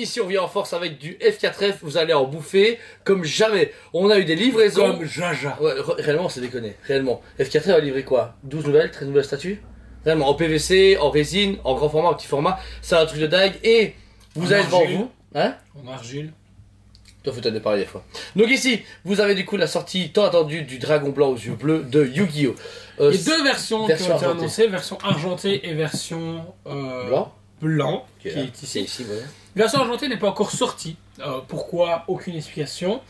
ici on vient en force avec du F4F, vous allez en bouffer comme jamais. On a eu des livraisons. Comme jaja. Ouais, réellement c'est déconné, réellement. F4F a livré quoi? 12 nouvelles, 13 nouvelles statues? Réellement, en PVC, en résine, en grand format, en petit format, c'est un truc de dingue. Et vous avez devant vous... Hein? En argile. Toi, faut t'en parler des fois. Donc ici, vous avez du coup la sortie tant attendue du dragon blanc aux yeux bleus de Yu-Gi-Oh! Il y a deux versions qui ont été annoncées, version argentée et version blanc, qui est ici. Voilà. La version argentée n'est pas encore sortie. Pourquoi? Aucune explication.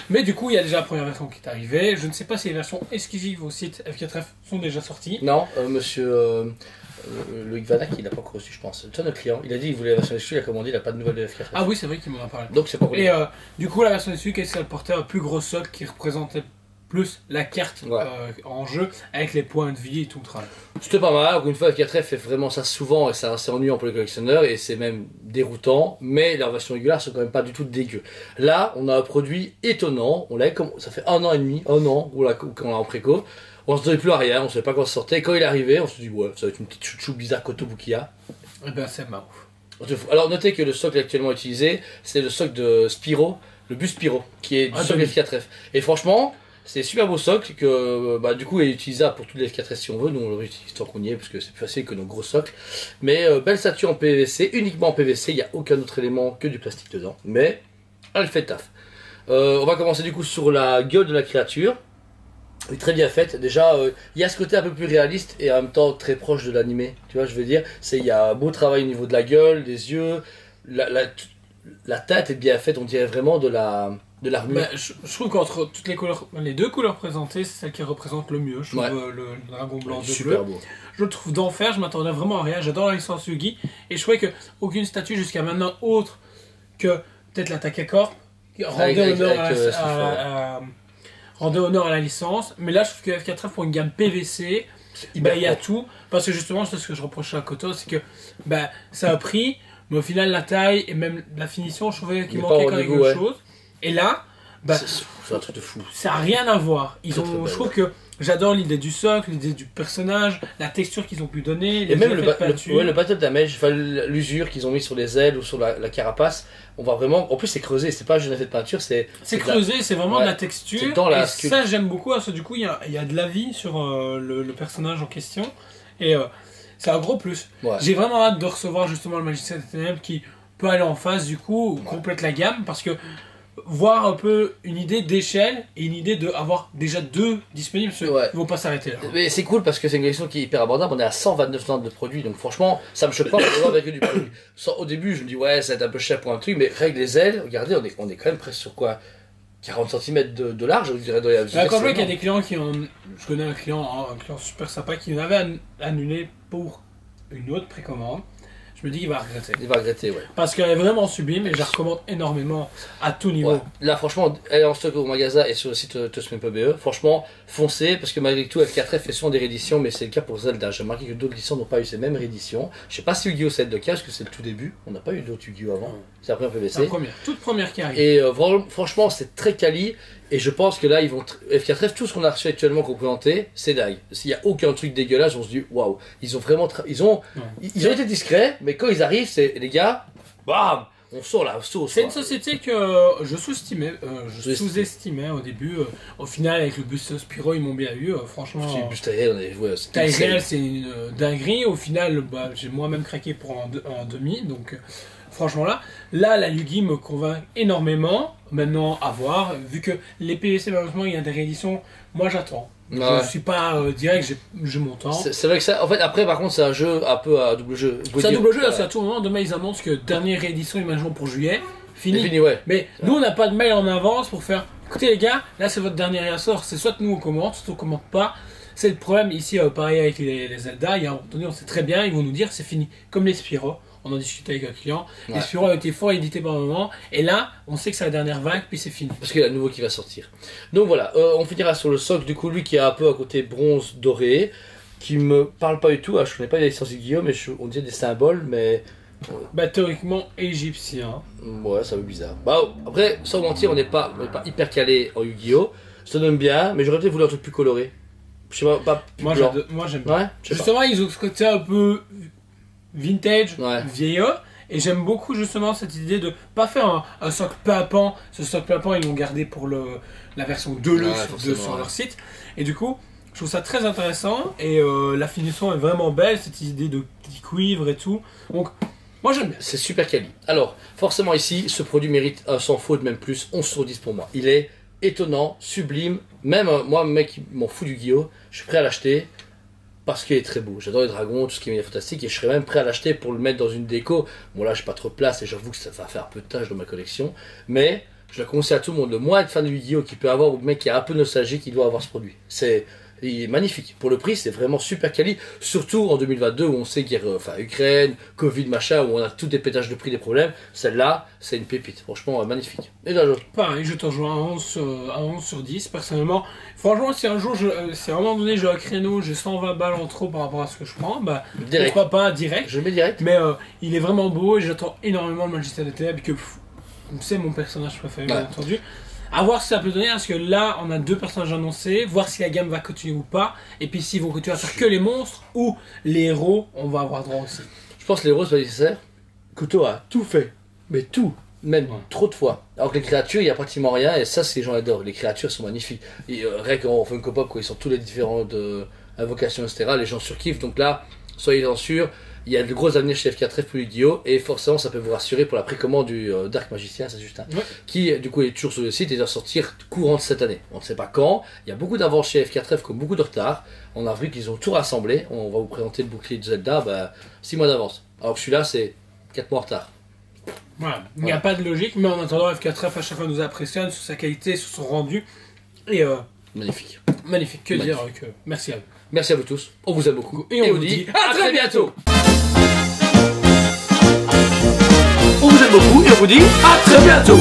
Mais du coup, il y a déjà la première version qui est arrivée. Je ne sais pas si les versions exclusives au site F4F sont déjà sorties. Non, monsieur Loïc Vanac, il n'a pas encore reçu, je pense. C'est notre client. Il a dit qu'il voulait la version exclusive, il a commandé, il n'a pas de nouvelles de F4F. Ah oui, c'est vrai qu'il m'en a parlé. Donc c'est pas pour Et du coup, la version exclusive, qu'est-ce qu'elle portait un plus gros socle qui représentait plus la carte en jeu avec les points de vie et tout le travail. C'était pas mal. Encore une fois, F4F fait vraiment ça souvent et c'est assez ennuyant pour les collectionneurs et c'est même déroutant. Mais la version régulière, c'est quand même pas du tout dégueu. Là, on a un produit étonnant. On l'a comme ça fait 1 an et demi, 1 an qu'on l'a en préco. On se donnait plus à rien, on savait pas quand ça sortait. Quand il est arrivé, on se dit ouais, ça va être une petite chouchou bizarre Kotobukiya. Et ben c'est marrant. Alors notez que le socle actuellement utilisé, c'est le socle de Spyro, le bus Spyro, qui est du socle F4F. Et franchement, c'est super beau socle que du coup est utilisable pour toutes les F4S si on veut. Nous on le réutilise tant qu'on y est parce que c'est plus facile que nos gros socles. Mais belle statue en PVC, uniquement en PVC, il n'y a aucun autre élément que du plastique dedans. Mais elle fait taf. On va commencer du coup sur la gueule de la créature. Elle est très bien faite. Déjà, il y a ce côté un peu plus réaliste et en même temps très proche de l'animé. Tu vois, je veux dire, il y a un beau travail au niveau de la gueule, des yeux, la tête est bien faite. On dirait vraiment de l'armure. Je trouve qu'entre toutes les couleurs, les deux couleurs présentées, c'est celle qui représente le mieux. Je trouve le dragon blanc de bleu. Beau. Je le trouve d'enfer. Je m'attendais vraiment à rien. J'adore la licence Yugi et je trouvais que aucune statue jusqu'à maintenant autre que peut-être la Takakor rendait honneur à la licence, mais là je trouve que F4F pour une gamme PVC, il y a tout, parce que justement c'est ce que je reprochais à Koto, c'est que ça a pris, mais au final la taille et même la finition, je trouvais qu'il manquait quand même quelque chose. Et là, c'est un truc de fou. Ça n'a rien à voir. Je trouve que j'adore l'idée du socle, l'idée du personnage, la texture qu'ils ont pu donner, et même le battle damage, l'usure qu'ils ont mis sur les ailes ou sur la carapace, on voit vraiment. En plus, c'est creusé, c'est pas juste un effet de peinture, c'est creusé, c'est vraiment de la texture. Et ça, j'aime beaucoup, parce que du coup, il y a de la vie sur le personnage en question. Et c'est un gros plus. Ouais. J'ai vraiment hâte de recevoir justement le Magicien des Ténèbres qui peut aller en face, du coup, complète la gamme, parce que voir un peu une idée d'échelle et une idée d'avoir déjà 2 disponibles, ils ne vont pas s'arrêter là. Mais c'est cool parce que c'est une collection qui est hyper abordable, on est à 129 de produits, donc franchement ça me choque pas avec du produit. Au début je me dis ouais ça va être un peu cher pour un truc, mais règle les ailes, regardez on est quand même presque sur quoi 40 cm de large, je dirais. Quand je vois qu'il y a des clients qui ont... Je connais un client super sympa qui avait annulé pour une autre précommande. Je me dis qu'il va regretter. Il va regretter, ouais. Parce qu'elle est vraiment sublime et je la recommande énormément à tout niveau. Ouais. Là, franchement, elle est en stock au magasin et sur le site tosme.be. Franchement, foncez, parce que malgré tout, F4F fait souvent des rééditions, mais c'est le cas pour Zelda. J'ai remarqué que d'autres licences n'ont pas eu ces mêmes rééditions. Je sais pas si Yu-Gi-Oh! C'est le cas, parce que c'est le tout début. On n'a pas eu d'autres Yu-Gi-Oh! Avant. C'est la première PVC. C'est la première, toute première qui arrive. Et franchement, c'est très quali. Et je pense que là, ils vont F4F, tout ce qu'on a reçu actuellement qu'on présentait, c'est dingue. S'il n'y a aucun truc dégueulasse, on se dit waouh, ils ont vraiment ils ont été discrets, mais quand ils arrivent, c'est les gars, bam, on sort la sauce. C'est une société que je sous-estimais au début. Au final, avec le bus Spyro, ils m'ont bien eu. Franchement, le bus taille réel, c'est une dinguerie. Au final, j'ai moi-même craqué pour un demi, donc. Franchement là, la Yugi me convainc énormément. Maintenant, à voir. Vu que les PVC, malheureusement, il y a des rééditions, moi j'attends. Ouais. Je ne suis pas direct, j'ai mon temps. C'est vrai que ça, en fait, après, par contre, c'est un jeu un peu à double jeu. C'est un double jeu, c'est à tout moment. Demain, ils annoncent que dernière réédition, imaginons pour juillet, fini. Ouais. Mais nous, on n'a pas de mail en avance pour faire écoutez, les gars, là, c'est votre dernier réassort. C'est soit nous on commente, soit on commente pas. C'est le problème ici, pareil avec les Zelda. Il y a un moment donné, on sait très bien, ils vont nous dire c'est fini. Comme les Spyro. On en discutait avec un client. Ouais. Les Spyro ont été fort édités par un moment. Et là, on sait que c'est la dernière vague, puis c'est fini. Parce qu'il y a un nouveau qui va sortir. Donc voilà, on finira sur le socle. Du coup, lui qui a un peu un côté bronze doré, qui me parle pas du tout. Je connais pas les licences Yu-Gi-Oh, mais on dirait des symboles, mais. Théoriquement égyptien. Ouais, ça veut bizarre. Après, sans mentir, on n'est pas hyper calé en Yu-Gi-Oh. Ça donne bien, mais j'aurais peut-être voulu un truc plus coloré. Je sais pas moi j'aime bien. Ouais, justement, ils ont ce côté un peu vintage, vieillot, Et j'aime beaucoup justement cette idée de pas faire un socle pimpant. Ce socle pimpant, ils l'ont gardé pour la version 2 sur leur site. Et du coup, je trouve ça très intéressant. Et la finition est vraiment belle, cette idée de petit cuivre et tout. Donc, moi j'aime bien. C'est super quali. Alors, forcément ici, ce produit mérite sans faute, même plus 11 sur 10 pour moi. Il est étonnant, sublime. Même moi, mec, qui m'en fout du Guillaume, je suis prêt à l'acheter. Parce qu'il est très beau. J'adore les dragons, tout ce qui est fantastique, et je serais même prêt à l'acheter pour le mettre dans une déco. Bon là, j'ai pas trop de place et j'avoue que ça va faire un peu de tâche dans ma collection. Mais je le conseille à tout le monde. Le moins être fan de Yu-Gi-Oh! Qui peut avoir, ou le mec qui est un peu nostalgique, qui doit avoir ce produit. Il est magnifique. Pour le prix, c'est vraiment super quali. Surtout en 2022 où on sait qu'il y a Ukraine, Covid, machin, où on a tous des pétages de prix, des problèmes. Celle-là, c'est une pépite. Franchement, magnifique. Et là, pareil, je te rejoins à 11 sur 10. Personnellement, franchement, si un jour, si à un moment donné, j'ai un créneau, j'ai 120 balles en trop par rapport à ce que je prends, bah, pourquoi pas direct. Je le mets direct. Mais il est vraiment beau et j'attends énormément le Magicien des Ténèbres, que c'est mon personnage préféré, bien entendu. À voir ce que ça peut donner, parce que là, on a 2 personnages annoncés, voir si la gamme va continuer ou pas, et puis s'ils vont continuer à faire que les monstres ou les héros, on va avoir droit aussi. Je pense que les héros, c'est pas nécessaire. Kuto a tout fait, mais tout, même trop de fois. Alors que les créatures, il n'y a pratiquement rien, et ça, c'est les gens adorent. Les créatures sont magnifiques. Rien qu'en Funko Pop, quand ils sont tous les différentes invocations, etc., les gens surkiffent. Donc là, soyez-en sûrs. Il y a de gros avenirs chez F4F pour Yu-Gi-Oh! Et forcément, ça peut vous rassurer pour la précommande du Dark Magicien, c'est Justin, qui du coup est toujours sur le site et doit sortir courant cette année. On ne sait pas quand. Il y a beaucoup d'avance chez F4F, comme beaucoup de retard. On a vu qu'ils ont tout rassemblé. On va vous présenter le bouclier de Zelda, 6 mois d'avance. Alors que celui-là, c'est 4 mois en retard. Voilà. Il n'y a pas de logique, mais en attendant, F4F à chaque fois nous impressionne sur sa qualité, sur son rendu. Et magnifique. Magnifique. Que dire que merci à vous. Merci à vous tous. On vous aime beaucoup. Et on vous dit à très bientôt. On vous aime beaucoup et on vous dit à très bientôt.